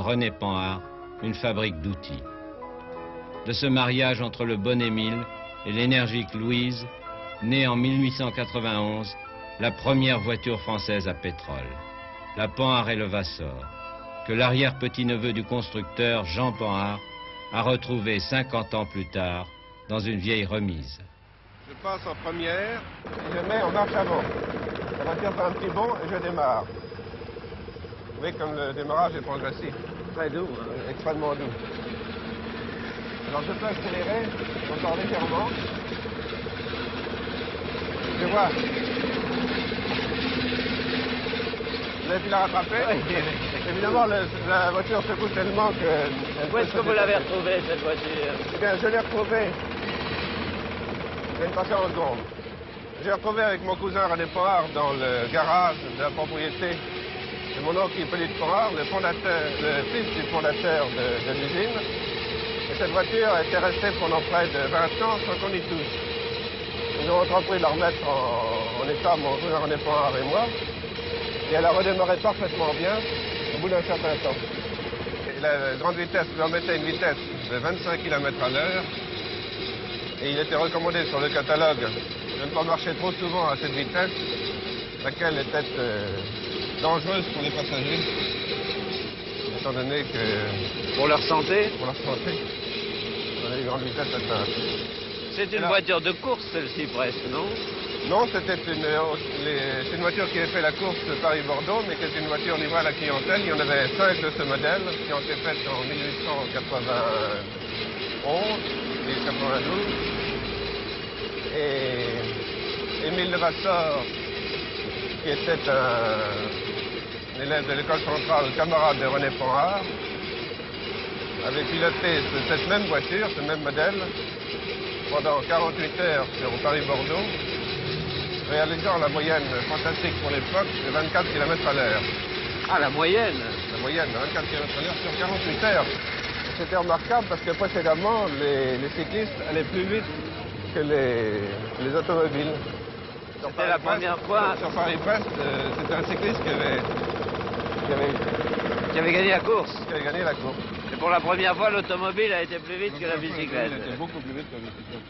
René Panhard une fabrique d'outils. De ce mariage entre le bon Émile et l'énergique Louise, naît en 1891 la première voiture française à pétrole, la Panhard et Levasseur, que l'arrière-petit-neveu du constructeur Jean Panhard a retrouvé 50 ans plus tard dans une vieille remise. Je passe en première et je mets en marche avant. La voiture fait un petit bond et je démarre. Vous voyez comme le démarrage est progressif. Très doux. Extrêmement doux. Alors je peux accélérer encore légèrement. Je vois. Vous avez pu la rattraper? Oui. Évidemment, la voiture secoue tellement que... Où est-ce que vous l'avez retrouvée, cette voiture? Eh bien, je l'ai retrouvée. Je vais me passer en seconde. J'ai retrouvé avec mon cousin René Panhard dans le garage de la propriété de mon oncle Hippolyte Panhard, le fils du fondateur de l'usine. Et cette voiture était restée pendant près de 20 ans sans qu'on y touche. Nous avons entrepris de la remettre en état, mon cousin René Panhard et moi. Et elle a redémarré parfaitement bien au bout d'un certain temps. Et la grande vitesse permettait une vitesse de 25 km à l'heure. Et il était recommandé sur le catalogue de ne pas marcher trop souvent à cette vitesse, laquelle était dangereuse pour les passagers, étant donné que... Pour leur santé? Pour leur santé, on a des grandes vitesses atteintes. C'est une voiture de course, celle-ci, presque, non? Non, c'était une voiture qui a fait la course Paris-Bordeaux, mais qui est une voiture livrée à la clientèle. Il y en avait 5 de ce modèle qui ont été faites en 1891 et 92. Et Émile Levasseur, qui était un élève de l'école centrale, camarade de René Panhard, avait piloté cette même voiture, ce même modèle, pendant 48 heures sur Paris-Bordeaux, réalisant la moyenne fantastique pour l'époque de 24 km à l'heure. Ah, la moyenne? La moyenne, 24 km à l'heure sur 48 heures. C'était remarquable parce que précédemment, les cyclistes allaient plus vite que les automobiles. C'était la première fois. Sur Paris-Brest, c'était un cycliste qui avait gagné la course. Qui avait gagné la course. Et pour la première fois, l'automobile a été plus vite que la bicyclette. Elle était beaucoup plus vite que la bicyclette.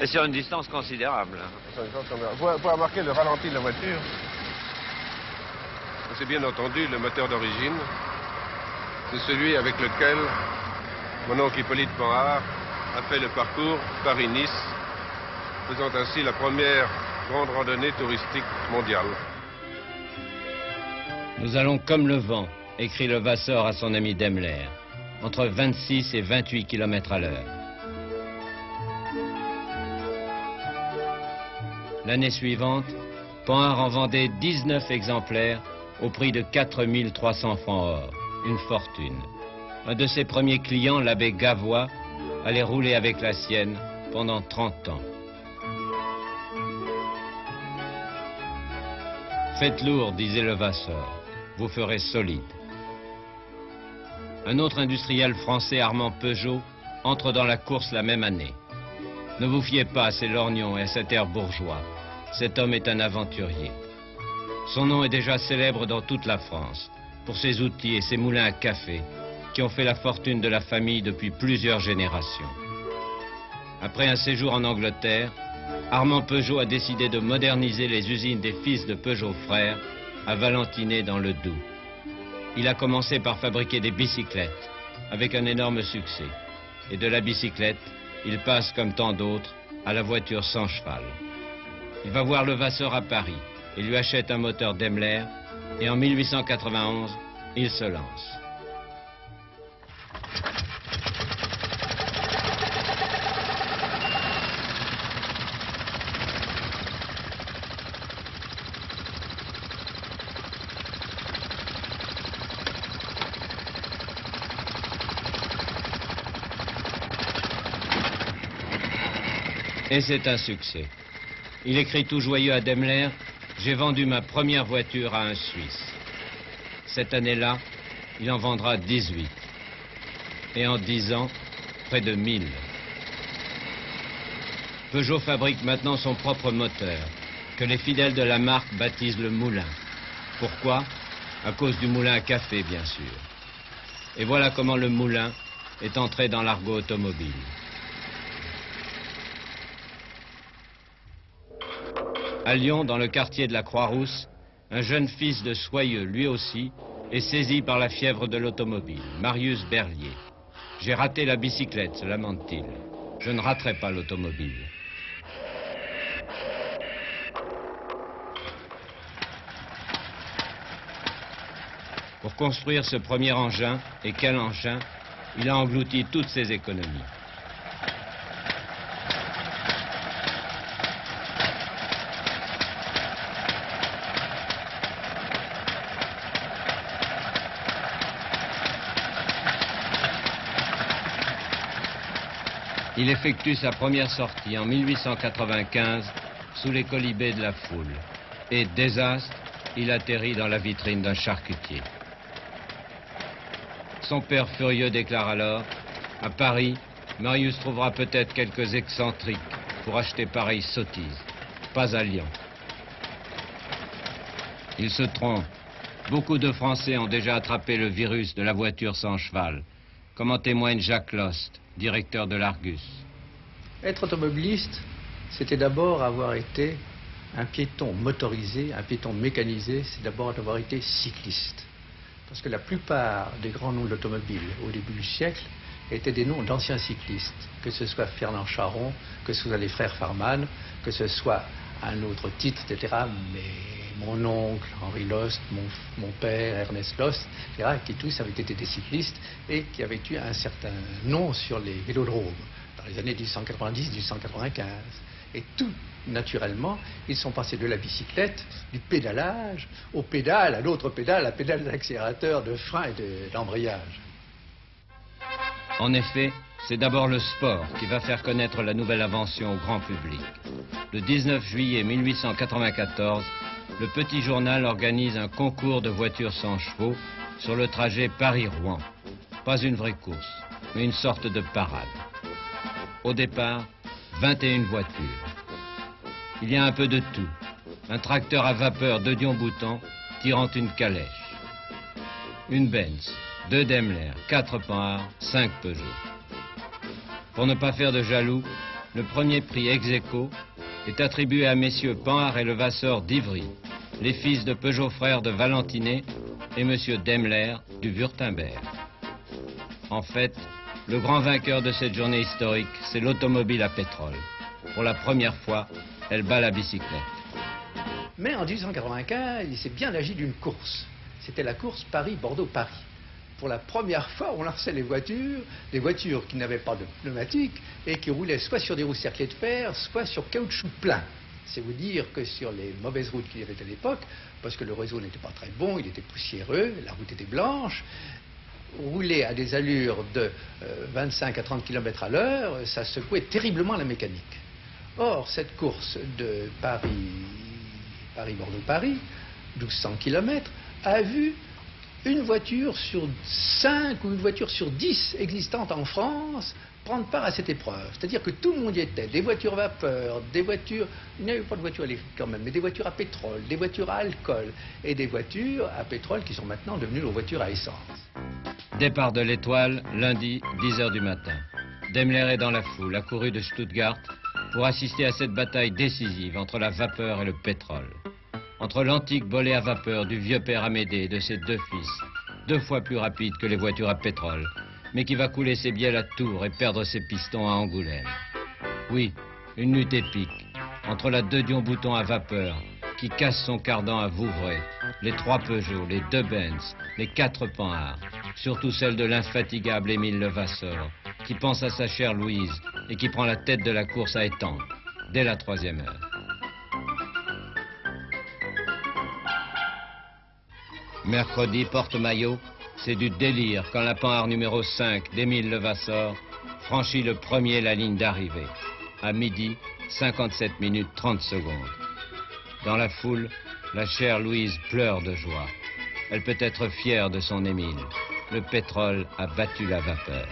Et sur une distance considérable. Vous pouvez remarquer le ralenti de la voiture. C'est bien entendu le moteur d'origine. C'est celui avec lequel mon oncle Hippolyte Panhard a fait le parcours Paris-Nice, faisant ainsi la première grande randonnée touristique mondiale. Nous allons comme le vent, écrit Levasseur à son ami Daimler, entre 26 et 28 km à l'heure. L'année suivante, Panhard en vendait 19 exemplaires au prix de 4 300 francs or, une fortune. Un de ses premiers clients, l'abbé Gavois, allait rouler avec la sienne pendant 30 ans. Faites lourd, disait Levasseur, vous ferez solide. Un autre industriel français, Armand Peugeot, entre dans la course la même année. Ne vous fiez pas à ces lorgnons et à cet air bourgeois. Cet homme est un aventurier. Son nom est déjà célèbre dans toute la France, pour ses outils et ses moulins à café, qui ont fait la fortune de la famille depuis plusieurs générations. Après un séjour en Angleterre, Armand Peugeot a décidé de moderniser les usines des fils de Peugeot frères à Valentinet dans le Doubs. Il a commencé par fabriquer des bicyclettes, avec un énorme succès. Et de la bicyclette, il passe, comme tant d'autres, à la voiture sans cheval. Il va voir Levasseur à Paris et lui achète un moteur Daimler, et en 1891, il se lance. Et c'est un succès. Il écrit tout joyeux à Daimler, « J'ai vendu ma première voiture à un Suisse. » Cette année-là, il en vendra 18. Et en 10 ans, près de 1000. Peugeot fabrique maintenant son propre moteur, que les fidèles de la marque baptisent le moulin. Pourquoi? À cause du moulin à café, bien sûr. Et voilà comment le moulin est entré dans l'argot automobile. À Lyon, dans le quartier de la Croix-Rousse, un jeune fils de Soyeux, lui aussi, est saisi par la fièvre de l'automobile, Marius Berlier. « J'ai raté la bicyclette », se lamente-t-il. « Je ne raterai pas l'automobile. » Pour construire ce premier engin, et quel engin, il a englouti toutes ses économies. Il effectue sa première sortie en 1895 sous les colibés de la foule. Et, désastre, il atterrit dans la vitrine d'un charcutier. Son père furieux déclare alors, « À Paris, Marius trouvera peut-être quelques excentriques pour acheter pareille sottise. Pas à Lyon. » Il se trompe. Beaucoup de Français ont déjà attrapé le virus de la voiture sans cheval, comme en témoigne Jacques Lost, directeur de l'Argus. Être automobiliste, c'était d'abord avoir été un piéton motorisé, un piéton mécanisé, c'est d'abord avoir été cycliste. Parce que la plupart des grands noms de l'automobile au début du siècle étaient des noms d'anciens cyclistes, que ce soit Fernand Charron, que ce soit les frères Farman, que ce soit un autre titre, etc. Mais mon oncle, Henri Lost, mon père, Ernest Lost, etc., qui tous avaient été des cyclistes et qui avaient eu un certain nom sur les vélodromes dans les années 1890-1895. Et tout naturellement, ils sont passés de la bicyclette, du pédalage, aux pédales, à l'autre pédale, la pédale d'accélérateur, de frein et d'embrayage. En effet, c'est d'abord le sport qui va faire connaître la nouvelle invention au grand public. Le 19 juillet 1894, le Petit Journal organise un concours de voitures sans chevaux sur le trajet Paris-Rouen. Pas une vraie course, mais une sorte de parade. Au départ, 21 voitures. Il y a un peu de tout. Un tracteur à vapeur de Dion-Bouton tirant une calèche. Une Benz, 2 Daimler, 4 Panhard, 5 Peugeot. Pour ne pas faire de jaloux, le premier prix ex-aequo est attribué à messieurs Panhard et Levasseur d'Ivry, les fils de Peugeot frères de Valentinet et monsieur Daimler du Wurtemberg. En fait, le grand vainqueur de cette journée historique, c'est l'automobile à pétrole. Pour la première fois, elle bat la bicyclette. Mais en 1895, il s'est bien agi d'une course. C'était la course Paris-Bordeaux-Paris. Pour la première fois, on lançait les voitures qui n'avaient pas de pneumatique et qui roulaient soit sur des roues cerclées de fer, soit sur caoutchouc plein. C'est vous dire que sur les mauvaises routes qu'il y avait à l'époque, parce que le réseau n'était pas très bon, il était poussiéreux, la route était blanche, rouler à des allures de 25 à 30 km à l'heure, ça secouait terriblement la mécanique. Or, cette course de Paris-Bordeaux-Paris, 1200 km, a vu une voiture sur 5 ou une voiture sur 10 existantes en France prendre part à cette épreuve. C'est-à-dire que tout le monde y était. Des voitures vapeur, des voitures... Il n'y avait pas de voitures électriques quand même, mais des voitures à pétrole, des voitures à alcool et des voitures à pétrole qui sont maintenant devenues nos voitures à essence. Départ de l'Étoile, lundi, 10h du matin. Daimler est dans la foule, accouru de Stuttgart, pour assister à cette bataille décisive entre la vapeur et le pétrole. Entre l'antique bolet à vapeur du vieux père Amédée et de ses 2 fils, 2 fois plus rapide que les voitures à pétrole, mais qui va couler ses bielles à Tours et perdre ses pistons à Angoulême. Oui, une lutte épique entre la 2 Dion-Bouton à vapeur, qui casse son cardan à Vouvray, les 3 Peugeot, les 2 Benz, les 4 Panhard, surtout celle de l'infatigable Émile Levasseur, qui pense à sa chère Louise et qui prend la tête de la course à Étampes, dès la 3e heure. Mercredi, porte-maillot, c'est du délire quand la Panhard numéro 5 d'Émile Levasseur franchit le premier la ligne d'arrivée. À midi, 57 minutes 30 secondes. Dans la foule, la chère Louise pleure de joie. Elle peut être fière de son Émile. Le pétrole a battu la vapeur.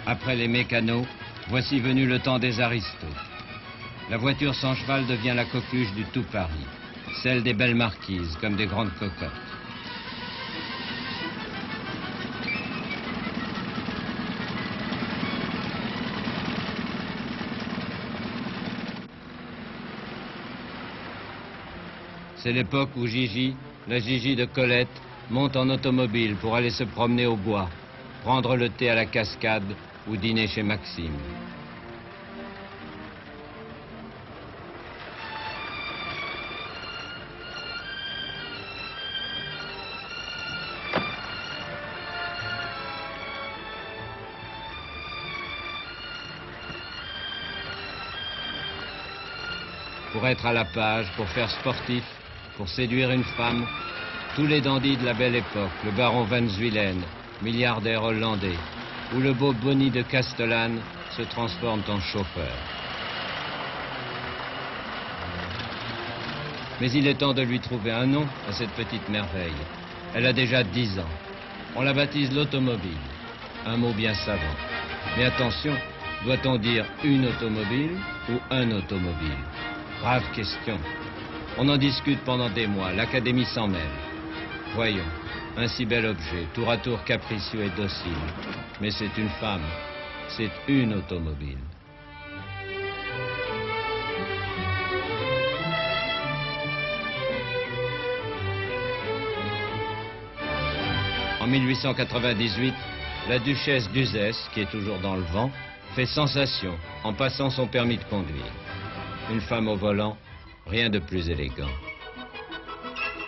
Après les mécanos, voici venu le temps des aristos. La voiture sans cheval devient la coqueluche du tout Paris, celle des belles marquises comme des grandes cocottes. C'est l'époque où Gigi, la Gigi de Colette, monte en automobile pour aller se promener au bois, prendre le thé à la cascade ou dîner chez Maxime. Pour être à la page, pour faire sportif, pour séduire une femme, tous les dandys de la belle époque, le baron Van Zuylen, milliardaire hollandais, ou le beau Bonnie de Castellane, se transforment en chauffeurs. Mais il est temps de lui trouver un nom à cette petite merveille. Elle a déjà 10 ans. On la baptise l'automobile. Un mot bien savant. Mais attention, doit-on dire une automobile ou un automobile? Grave question. On en discute pendant des mois, l'Académie s'en mêle. Voyons, un si bel objet, tour à tour capricieux et docile. Mais c'est une femme, c'est une automobile. En 1898, la duchesse d'Uzès, qui est toujours dans le vent, fait sensation en passant son permis de conduire. Une femme au volant, rien de plus élégant.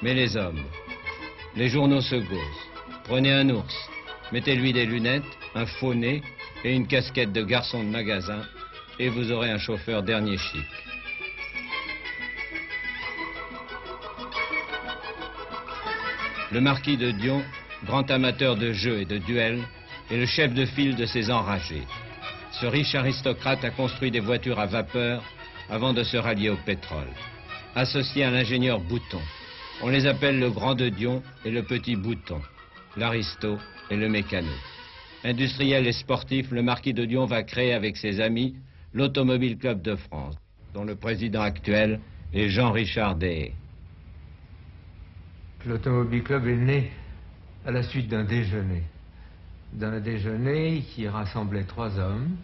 Mais les hommes, les journaux se gaussent. Prenez un ours, mettez-lui des lunettes, un faux nez et une casquette de garçon de magasin, et vous aurez un chauffeur dernier chic. Le marquis de Dion, grand amateur de jeux et de duels, est le chef de file de ces enragés. Ce riche aristocrate a construit des voitures à vapeur avant de se rallier au pétrole. Associé à l'ingénieur Bouton, on les appelle le grand de Dion et le petit Bouton, l'aristo et le mécano. Industriel et sportif, le marquis de Dion va créer avec ses amis l'Automobile Club de France, dont le président actuel est Jean-Richard Deshayes. L'Automobile Club est né à la suite d'un déjeuner. D'un déjeuner qui rassemblait 3 hommes